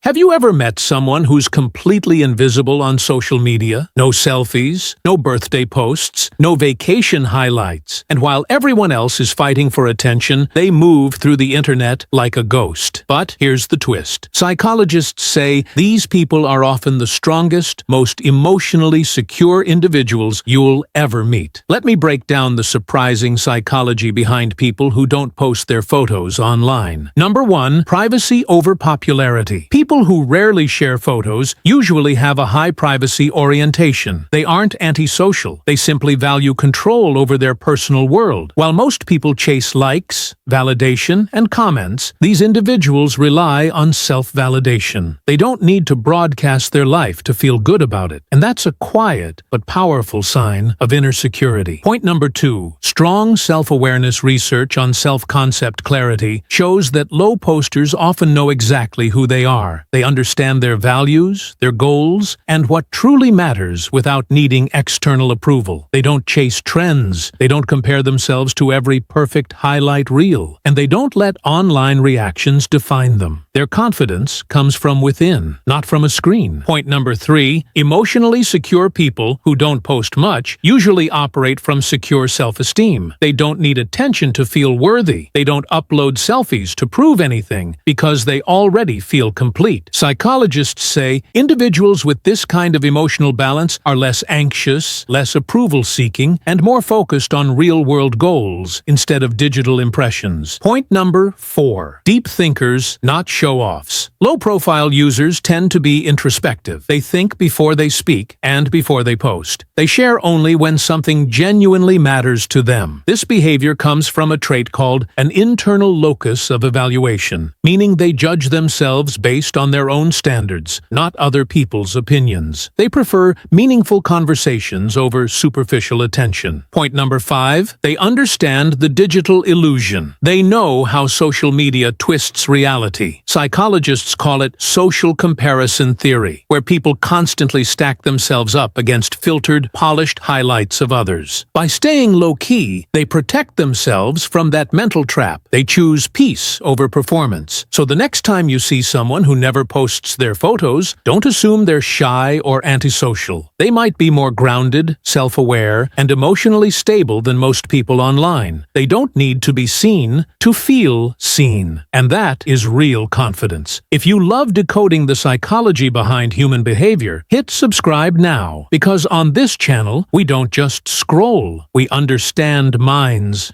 Have you ever met someone who's completely invisible on social media? No selfies, no birthday posts, no vacation highlights. And while everyone else is fighting for attention, they move through the internet like a ghost. But here's the twist. Psychologists say these people are often the strongest, most emotionally secure individuals you'll ever meet. Let me break down the surprising psychology behind people who don't post their photos online. Number 1. Privacy over popularity. People who rarely share photos usually have a high privacy orientation. They aren't antisocial. They simply value control over their personal world. While most people chase likes, validation, and comments, these individuals rely on self-validation. They don't need to broadcast their life to feel good about it. And that's a quiet but powerful sign of inner security. Point number 2. Strong self-awareness research on self-concept clarity shows that low posters often know exactly who they are. They understand their values, their goals, and what truly matters without needing external approval. They don't chase trends. They don't compare themselves to every perfect highlight reel. And they don't let online reactions define them. Their confidence comes from within, not from a screen. Point number 3. Emotionally secure people who don't post much usually operate from secure self-esteem. They don't need attention to feel worthy. They don't upload selfies to prove anything because they already feel complete. Psychologists say individuals with this kind of emotional balance are less anxious, less approval-seeking, and more focused on real-world goals instead of digital impressions. Point number 4. Deep thinkers, not show-offs. Low-profile users tend to be introspective. They think before they speak and before they post. They share only when something genuinely matters to them. This behavior comes from a trait called an internal locus of evaluation, meaning they judge themselves based on their own standards, not other people's opinions. They prefer meaningful conversations over superficial attention. Point number 5. They understand the digital illusion. They know how social media twists reality. Psychologists call it social comparison theory, where people constantly stack themselves up against filtered, polished highlights of others. By staying low-key, they protect themselves from that mental trap. They choose peace over performance. So the next time you see someone who never posts their photos, don't assume they're shy or antisocial. They might be more grounded, self-aware, and emotionally stable than most people online. They don't need to be seen to feel seen. And that is real confidence. If you love decoding the psychology behind human behavior, hit subscribe now, because on this channel, we don't just scroll, we understand minds.